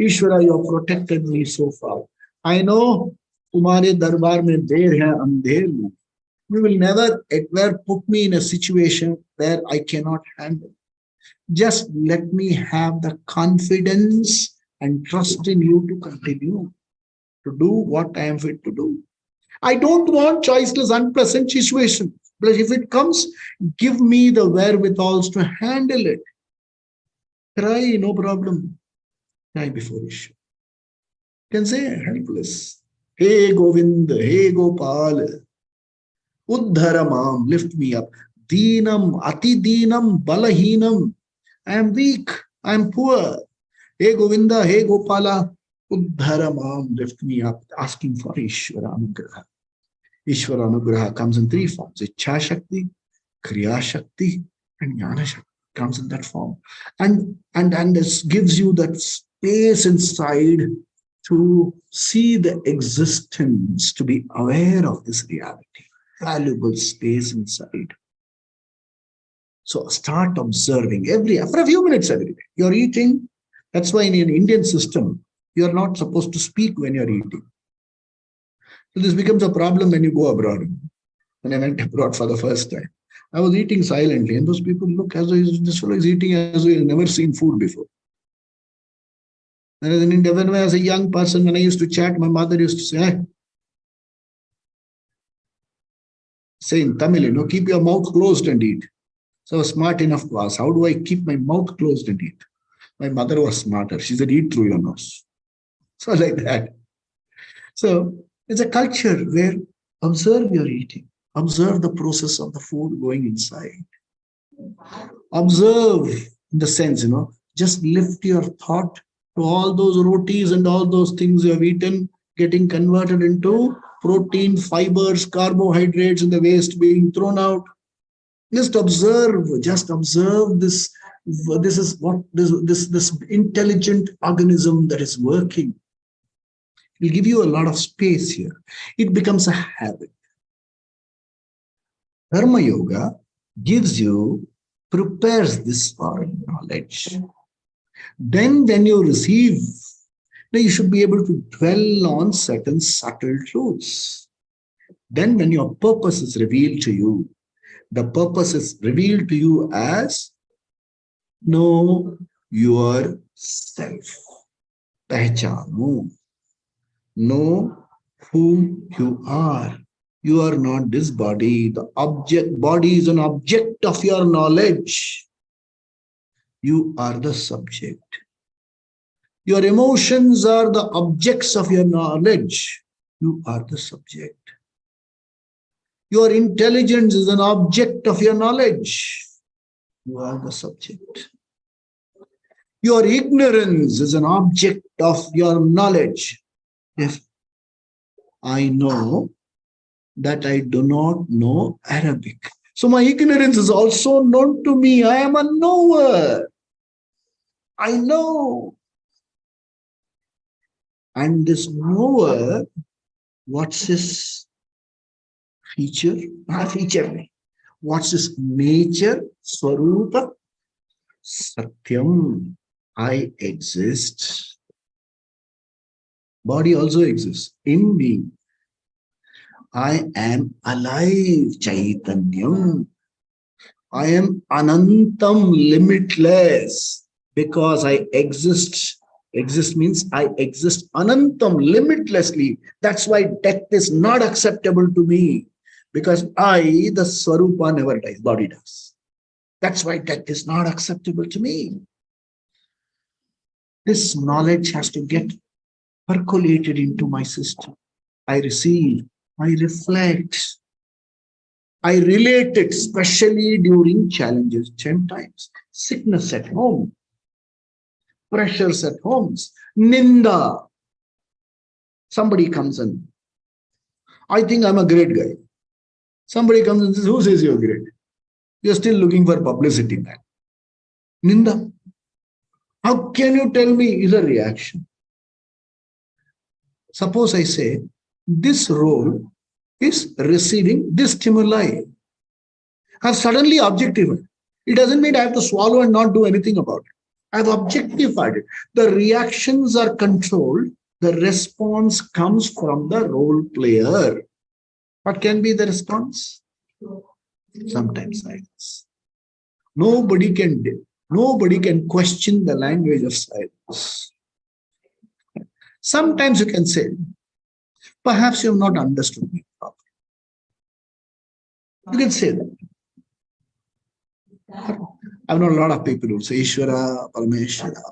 Ishvara, you have protected me so far. I know तुम्हारे दरबार में देर है अंधेर में. You will never ever put me in a situation where I cannot handle. Just let me have the confidence and trust in you to continue to do what I am fit to do. I don't want choiceless, unpleasant situations. But if it comes, give me the wherewithals to handle it. Cry, no problem. Cry before Ishvara. You can say helpless. Hey Govind, hey Gopal, Uddharamam, lift me up. Deenam, Ati Deenam, Balahinam. I am weak, I am poor. Hey Govinda, hey Gopala, Uddharamam, lift me up. Asking for Ishvara Anugraha. Ishvara Anugraha comes in three forms. Ichha Shakti, Kriya Shakti, and Jnana Shakti comes in that form. And this gives you that space inside to see the existence, to be aware of this reality. Valuable space inside. So start observing for a few minutes every day. You're eating. That's why in an Indian system, you're not supposed to speak when you're eating. So this becomes a problem when you go abroad. When I went abroad for the first time, I was eating silently, and those people look as though this fellow is eating as though he's never seen food before. Whereas in India, when I was a young person, when I used to chat, my mother used to say, say in Tamil, keep your mouth closed and eat. So I was smart enough to ask, how do I keep my mouth closed and eat? My mother was smarter. She said, eat through your nose. So like that. So it's a culture where observe your eating. Observe the process of the food going inside. Observe in the sense, just lift your thought to all those rotis and all those things you have eaten getting converted into protein, fibers, carbohydrates, and the waste being thrown out. Just observe this. This is what this intelligent organism that is working. It will give you a lot of space here. It becomes a habit. Karma Yoga prepares this for knowledge. Then when you receive, you should be able to dwell on certain subtle truths. Then when your purpose is revealed to you, the purpose is revealed to you as know yourself. Pehchano. Know who you are. You are not this body. The body is an object of your knowledge. You are the subject. Your emotions are the objects of your knowledge. You are the subject. Your intelligence is an object of your knowledge. You are the subject. Your ignorance is an object of your knowledge. If I know that I do not know Arabic, so my ignorance is also known to me. I am a knower. I know. And this knower, what's his feature? Not feature. What's his nature? Swarupa. Satyam. I exist. Body also exists in me. I am alive. Chaitanyam. I am anantam, limitless, because I exist. Exist means I exist anantam, limitlessly. That's why death is not acceptable to me, because I, the Swarupa, never dies, body does. That's why death is not acceptable to me. This knowledge has to get percolated into my system. I receive, I reflect, I relate it, especially during challenges, 10 times. Sickness at home, pressures at homes, ninda. Somebody comes in. I think I'm a great guy. Somebody comes and says, who says you're great? You're still looking for publicity, man. Ninda. How can you tell me is a reaction? Suppose I say, this role is receiving this stimuli. I've suddenly objectified. It doesn't mean I have to swallow and not do anything about it. I've objectified it. The reactions are controlled. The response comes from the role player. What can be the response? Sometimes silence. Nobody can question the language of silence. Sometimes you can say, perhaps you have not understood me properly. You can say that. I've known a lot of people who say Ishvara, Parameshvara.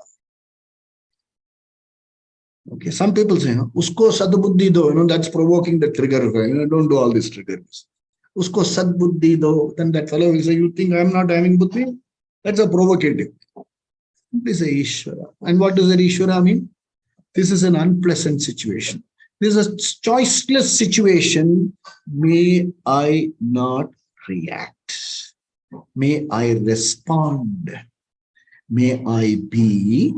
Okay, some people say, Usko sadbuddhi do, that's provoking the trigger. Don't do all these triggers. Usko sadbuddhi do, then that fellow will say, you think I'm not having buddhi? That's a provocative. This is Ishvara. And what does that Ishvara mean? This is an unpleasant situation. This is a choiceless situation. May I not react. May I respond. May I be,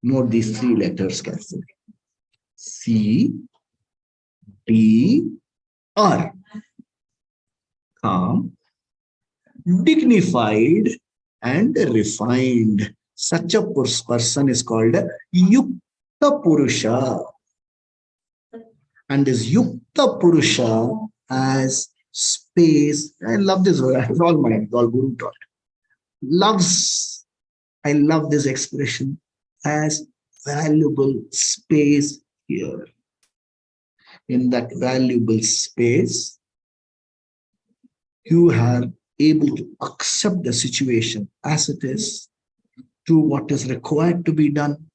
note these 3 letters carefully. C, D, R. calm, dignified, and refined. Such a person is called a Yukta Purusha. And this Yukta Purusha has space. I love this word. It's all mine. It's all Guru taught. Loves. I love this expression. Has valuable space here. In that valuable space, you are able to accept the situation as it is, do what is required to be done,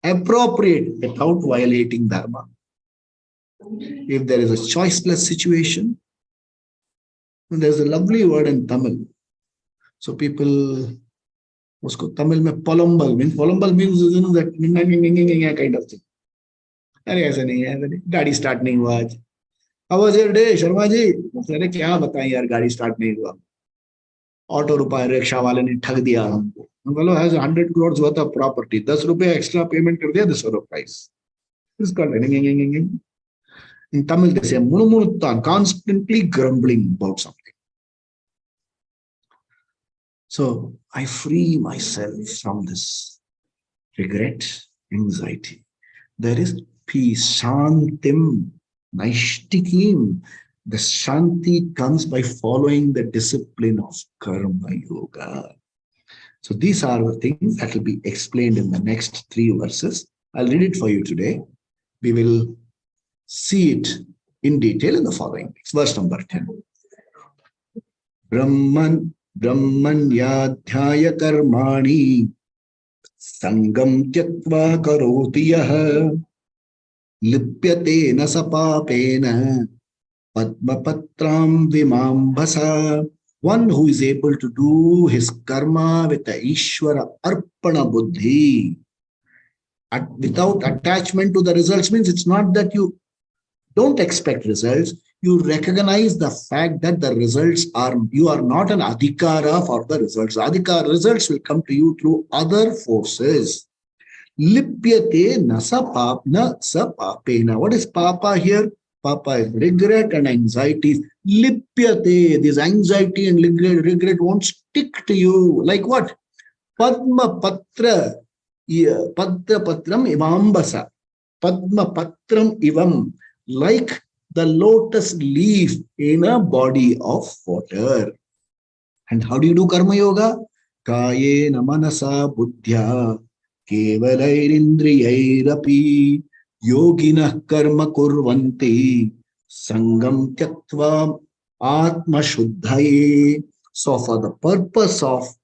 appropriate without violating dharma. If there is a choiceless situation, there's a lovely word in Tamil. So people, Tamil mein polombal means that kind of thing. अरे ऐसा नहीं है, गाड़ी start नहीं हुआ आज. How was your day, Sharma ji? अरे क्या बताएं यार, गाड़ी स्टार्ट नहीं हुआ. ऑटो रुपए रिक्शा वाले ने ठग दिया हमको. बोलो has 100 crores worth of property, 10 रुपए एक्स्ट्रा पेमेंट कर दिया, this sort of price. This is called in Tamil they say munumuttan, constantly grumbling about something. So I free myself from this regret, anxiety. There is peace, shantim, naishtikim. The shanti comes by following the discipline of karma yoga. So these are the things that will be explained in the next 3 verses. I'll read it for you today. We will see it in detail in the following. Verse number 10. Brahmanyadhyaya karmani sangam tyaktva karoti yah lipyate na sapapena padmapatram vimambhasa. One who is able to do his karma with the Ishvara arpana buddhi, without attachment to the results, means it's not that you don't expect results. You recognize the fact that the results are, you are not an adhikara for the results. Adhikara results will come to you through other forces. Lipyate na sapapena. What is papa here? Papa is regret and anxiety. Lipyate, this anxiety and regret won't stick to you. Like what? Padma patra, padma patram imambasa. Padma patram ivam. Like the lotus leaf in a body of water. And how do you do karma yoga? Kayena manasa buddhya kevalairindriyairapi yoginah karma kurvanti sangam tyaktva atma shuddhaye. So for the purpose of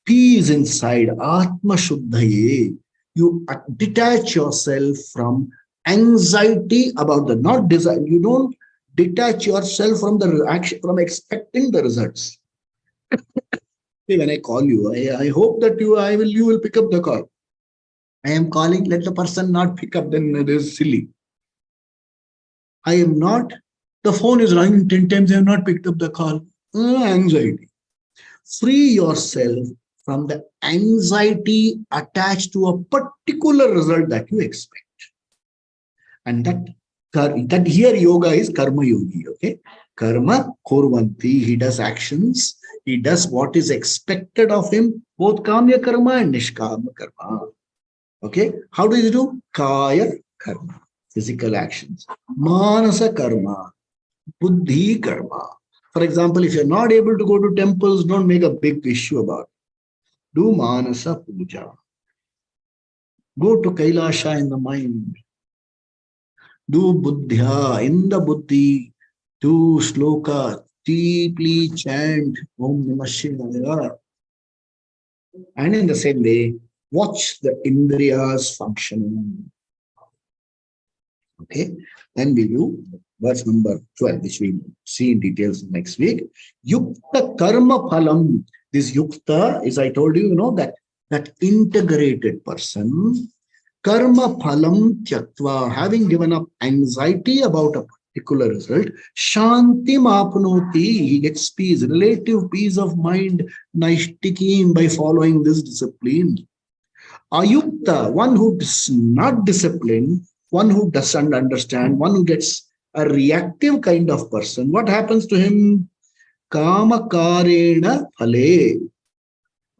peace inside, atma shuddhaye, you detach yourself from anxiety about the not desire. You don't detach yourself from the action, from expecting the results. When I call you, I hope that you will pick up the call. I am calling, let the person not pick up, then it is silly. I am not, the phone is ringing 10 times, I have not picked up the call. Anxiety. Free yourself from the anxiety attached to a particular result that you expect. And that here yoga is karma yogi. Okay, karma kurvanti. He does actions. He does what is expected of him, both kamya karma and nishkama karma. Okay, how do you do? Kaya karma, physical actions. Manasa karma, buddhi karma. For example, if you're not able to go to temples, don't make a big issue about it. Do manasa puja. Go to Kailasha in the mind. Do buddhya in the buddhi. Do sloka. Deeply chant Om Namah Shivaya. And in the same way, watch the indriyas functioning. Okay, then we do verse number 12, which we see in details next week. Yukta karma phalam. This yukta is, I told you, that integrated person. Karma phalam tyaktva, having given up anxiety about a particular result, shantim apnoti, he gets peace, relative peace of mind, naishtikim, by following this discipline. Ayukta, one who is not disciplined, one who doesn't understand, one who gets a reactive kind of person, what happens to him? Kama karena phale.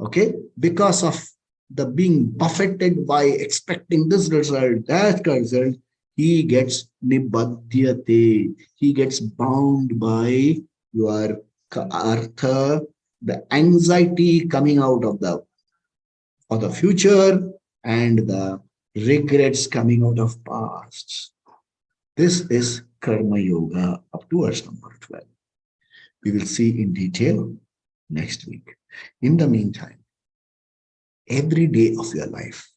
Okay, because of the being buffeted by expecting this result, that result, he gets nibadyate. He gets bound by your artha, the anxiety coming out of the future, and the regrets coming out of past. This is Karma Yoga up to verse number 12. We will see in detail next week. In the meantime, every day of your life,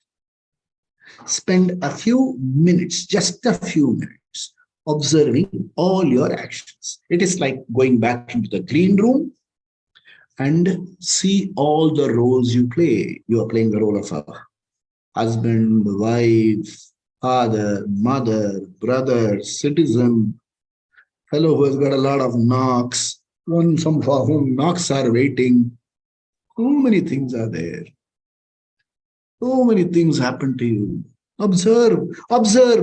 spend a few minutes, just a few minutes, observing all your actions. It is like going back into the clean room and see all the roles you play. You are playing the role of a husband, wife, father, mother, brother, citizen, fellow who has got a lot of knocks, some for whom knocks are waiting. So many things are there. So many things happen to you. Observe,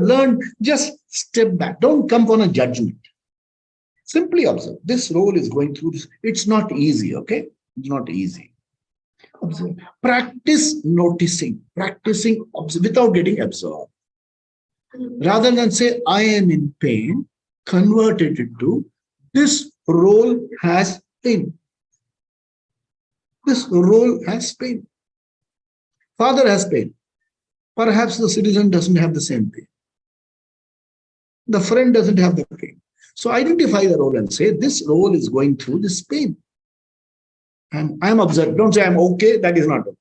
learn, just step back. Don't come on a judgment. Simply observe. This role is going through this. It's not easy, okay? It's not easy. Observe. Practice noticing, practicing without getting absorbed. Rather than say, I am in pain, convert it into, this role has pain. This role has pain. Father has pain. Perhaps the citizen doesn't have the same pain. The friend doesn't have the pain. So identify the role and say, this role is going through this pain. And I am observing. Don't say I'm okay. That is not okay.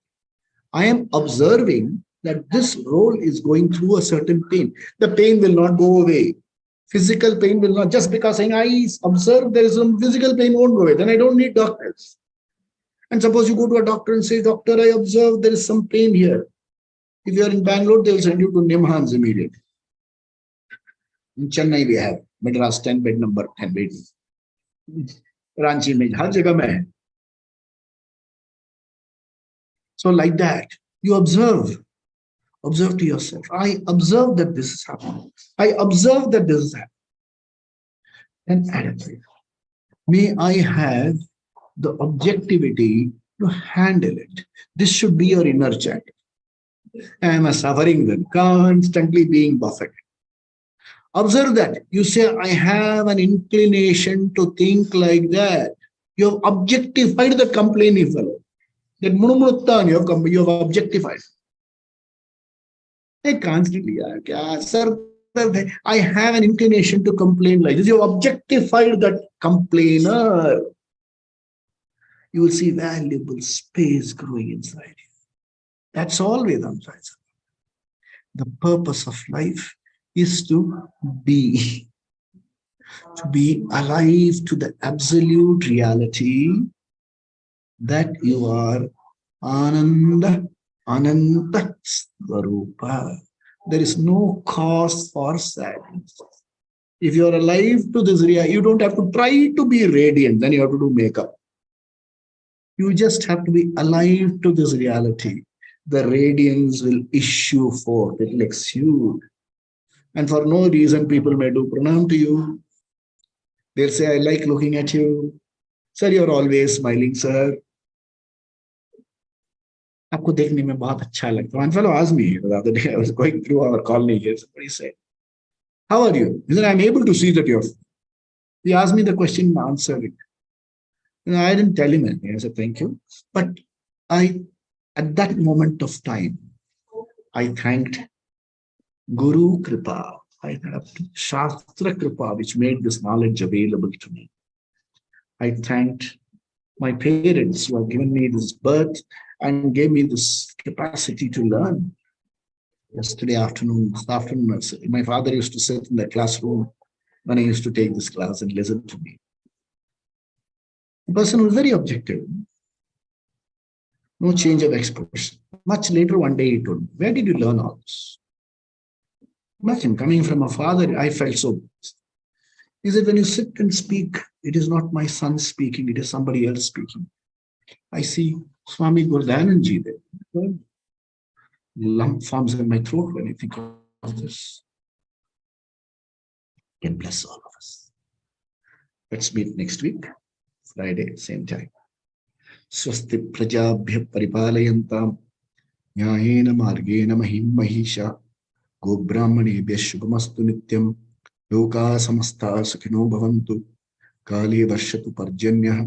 I am observing that this role is going through a certain pain. The pain will not go away. Physical pain will not, just because saying I observe there is some physical pain won't go away. Then I don't need doctors. And suppose you go to a doctor and say, doctor, I observe there is some pain here. If you are in Bangalore, they will send you to Mohan's immediately. In Chennai, we have Madras 10 bed number 10 bed. Ranchi mein, har jagah mein hai. So like that, you observe. Observe to yourself. I observe that this is happening. I observe that this is happening. And adequate. May I have the objectivity to handle it. This should be your inner chat. I am a suffering one, constantly being buffeted. Observe that. You say, I have an inclination to think like that. You have objectified the complaining fellow. That munumuttan, you have objectified. I constantly, sir, I have an inclination to complain like this. You have objectified that complainer. You will see valuable space growing inside you. That's all Vedanta is. The purpose of life is to be alive to the absolute reality that you are Ananda, Ananta Svarupa. There is no cause for sadness. If you are alive to this reality, you don't have to try to be radiant, then you have to do makeup. You just have to be alive to this reality. The radiance will issue forth, it will exude. And for no reason, people may do pranam to you. They'll say, I like looking at you. Sir, you're always smiling, sir. आपको देखने में बहुत अच्छा लगता है. One fellow asked me the other day, I was going through our colony here. Somebody said, how are you? He said, I'm able to see that you're. He asked me the question and answered it. I didn't tell him anything. I said, thank you. But at that moment of time, I thanked Guru Kripa. I thanked Shastra Kripa, which made this knowledge available to me. I thanked my parents who have given me this birth and gave me this capacity to learn. Yesterday afternoon, my father used to sit in the classroom when I used to take this class and listen to me. The person was very objective. No change of expression. Much later, one day he told me, where did you learn all this? Imagine, coming from a father, I felt so blessed. He said, when you sit and speak, it is not my son speaking, it is somebody else speaking. I see Swami Gurdananji there. Lump forms in my throat when I think of this. can bless all of us. Let's meet next week, Friday, same time. Swasti prajabhya paripalayantam nyayena margena mahim mahisha gobrahmanebhya shubhamastu nityam loka samasta sukhino bhavantu kali varshatu parjanyah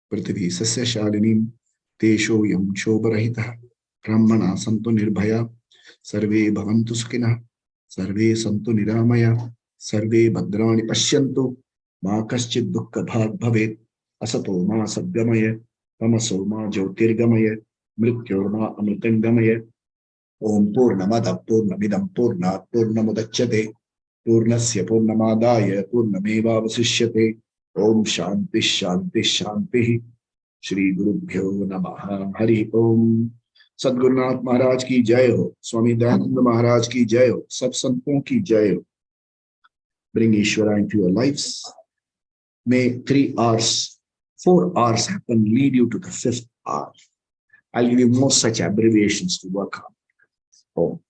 prithvi sasya shalinim tesho yam shobharahitah brahmana santu nirbhaya sarve bhavantu sukhinah sarve santu niramaya sarve bhadrani pashyantu ma kaschid dukkha bhag bhavet asato ma sadgamaya tamaso ma jyotirgamaya mrityorma amritangamaya Om Purnamada Purnamidam Purnat Purnamudachyate Purnasya Purnamadaya Purnameva Vasishyate Om Shanti Shanti Shanti Shri Gurubhyo Namaha Hari Om Sadgurunath Maharaj ki jai ho, Swami Dayananda Maharaj ki jai ho, Sab Santon ki jai ho. Bring Ishvara into your lives. May 3 hours, 4 hours happen, lead you to the 5th hour. I'll give you more such abbreviations to work on. Om.